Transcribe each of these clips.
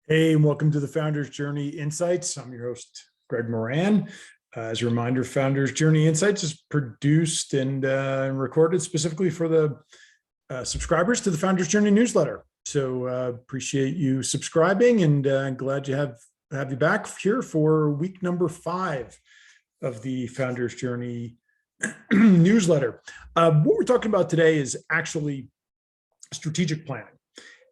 Hey, and welcome to the Founders Journey Insights. I'm your host, Greg Moran. As a reminder, Founders Journey Insights is produced and recorded specifically for the subscribers to the Founders Journey newsletter. So appreciate you subscribing, and glad to have you back here for week number 5 of the Founders Journey newsletter. What we're talking about today is actually strategic planning,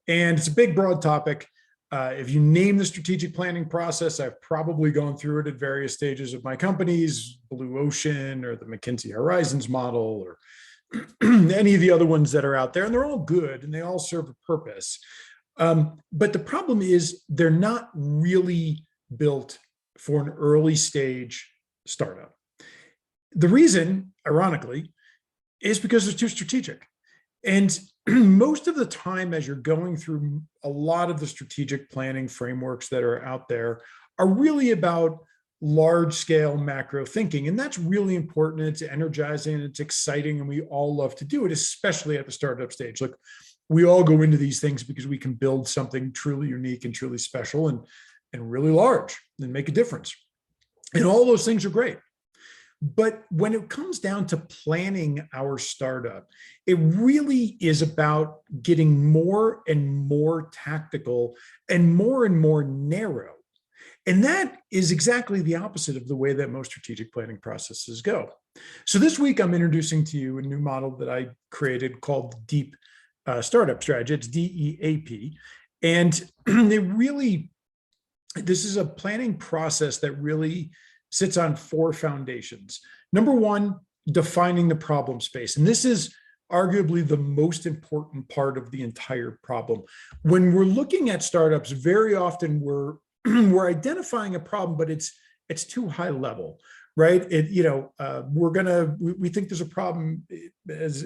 and it's a big, broad topic. If you name the strategic planning process, I've probably gone through it at various stages of my companies, Blue Ocean or the McKinsey Horizons model, or any of the other ones that are out there, and they're all good and they all serve a purpose. But the problem is they're not really built for an early stage startup. The reason, ironically, is because they're too strategic. And most of the time, as you're going through a lot of the strategic planning frameworks that are out there, are really about large scale macro thinking. And that's really important. It's energizing, it's exciting, and we all love to do it, especially at the startup stage. Look, we all go into these things because we can build something truly unique and truly special and really large and make a difference. And all those things are great. But when it comes down to planning our startup, it really is about getting more and more tactical and more narrow. And that is exactly the opposite of the way that most strategic planning processes go. So this week, I'm introducing to you a new model that I created called Deep Startup Strategy. It's DEAP. And this is a planning process that really sits on 4 foundations. Number 1, defining the problem space. And this is arguably the most important part of the entire problem. When we're looking at startups, very often we're identifying a problem, but it's too high level, right? We think there's a problem, as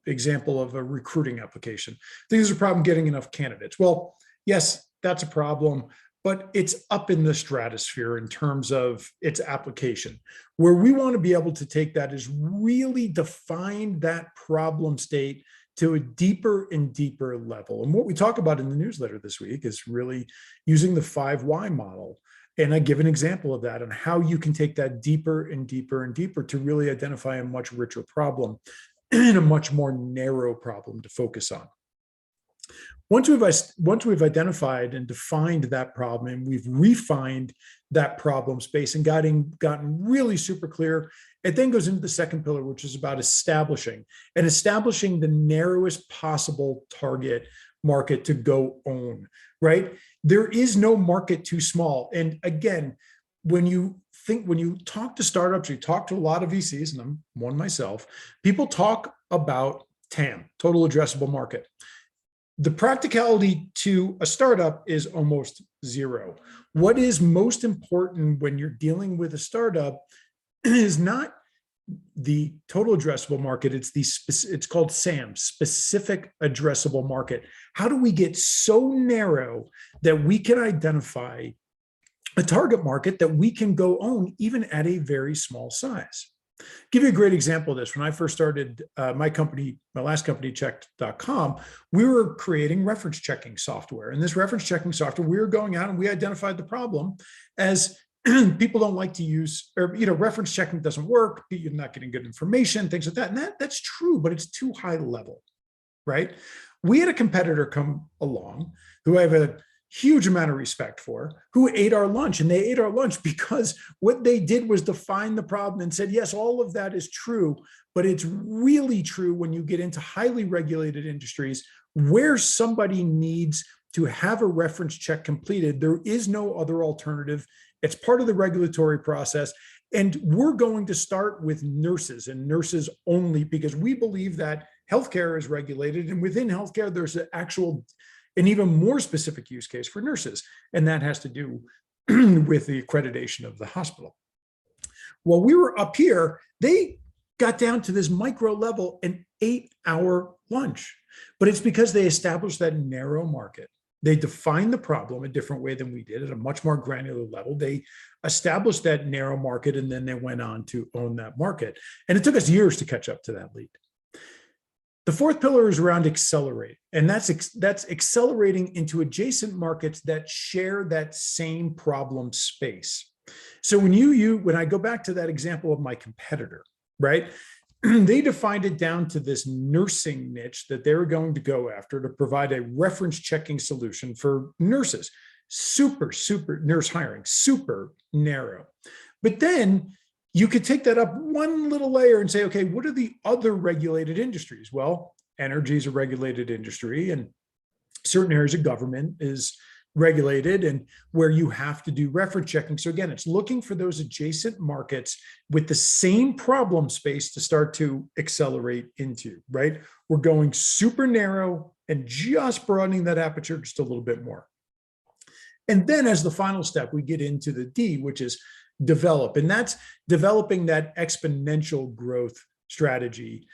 example of a recruiting application. I think there's a problem getting enough candidates. Well, yes, that's a problem, but it's up in the stratosphere in terms of its application. Where we want to be able to take that is really define that problem state to a deeper and deeper level. And what we talk about in the newsletter this week is really using the 5 why model. And I give an example of that and how you can take that deeper and deeper and deeper to really identify a much richer problem and a much more narrow problem to focus on. Once we've identified and defined that problem, and we've refined that problem space and gotten really super clear, it then goes into the second pillar, which is about establishing the narrowest possible target market to go own, right? There is no market too small. And again, when you talk to startups, you talk to a lot of VCs, and I'm one myself, people talk about TAM, total addressable market. The practicality to a startup is almost zero. What is most important when you're dealing with a startup is not the total addressable market. It's called SAM, specific addressable market. How do we get so narrow that we can identify a target market that we can go own even at a very small size? Give you a great example of this. When I first started my last company, checked.com, we were creating reference checking software. And this reference checking software, we were going out and we identified the problem as people don't like to use, or reference checking doesn't work, you're not getting good information, things like that. And that's true, but it's too high level, right? We had a competitor come along who I have a huge amount of respect for, who ate our lunch. And they ate our lunch because what they did was define the problem and said, yes, all of that is true, but it's really true when you get into highly regulated industries where somebody needs to have a reference check completed. There is no other alternative. It's part of the regulatory process. And we're going to start with nurses and nurses only, because we believe that healthcare is regulated, and within healthcare, there's an even more specific use case for nurses. And that has to do with the accreditation of the hospital. While we were up here, they got down to this micro level and ate our lunch. But it's because they established that narrow market. They defined the problem a different way than we did, at a much more granular level. They established that narrow market, and then they went on to own that market. And it took us years to catch up to that lead. The fourth pillar is around accelerate, and that's accelerating into adjacent markets that share that same problem space. So when I go back to that example of my competitor, right? They defined it down to this nursing niche that they were going to go after to provide a reference checking solution for nurses. Super nurse hiring, super narrow. But then you could take that up one little layer and say, okay, what are the other regulated industries? Well, energy is a regulated industry, and certain areas of government is regulated, and where you have to do reference checking. So again, it's looking for those adjacent markets with the same problem space to start to accelerate into, right? We're going super narrow and just broadening that aperture just a little bit more. And then as the final step, we get into the D, which is develop. And that's developing that exponential growth strategy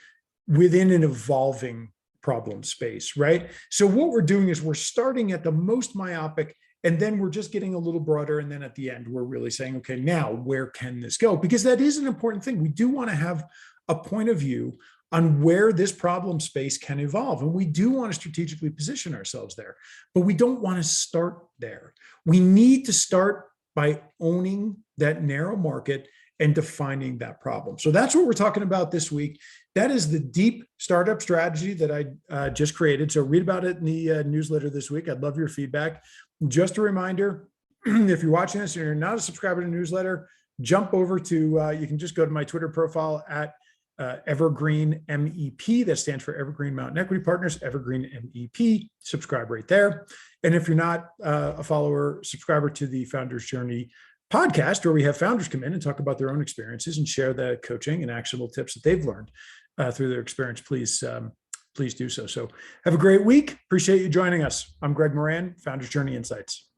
within an evolving problem space, right? So what we're doing is we're starting at the most myopic, and then we're just getting a little broader. And then at the end, we're really saying, okay, now where can this go? Because that is an important thing. We do want to have a point of view on where this problem space can evolve. And we do want to strategically position ourselves there, but we don't want to start there. We need to start by owning that narrow market and defining that problem. So that's what we're talking about this week. That is the deep startup strategy that I just created. So read about it in the newsletter this week. I'd love your feedback. Just a reminder, if you're watching this and you're not a subscriber to the newsletter, jump over to, you can just go to my Twitter profile at Evergreen MEP. That stands for Evergreen Mountain Equity Partners, Evergreen MEP. Subscribe right there. And if you're not a follower, subscriber to the Founders Journey podcast, where we have founders come in and talk about their own experiences and share the coaching and actionable tips that they've learned through their experience. Please do so. So have a great week. Appreciate you joining us. I'm Greg Moran, Founders Journey Insights.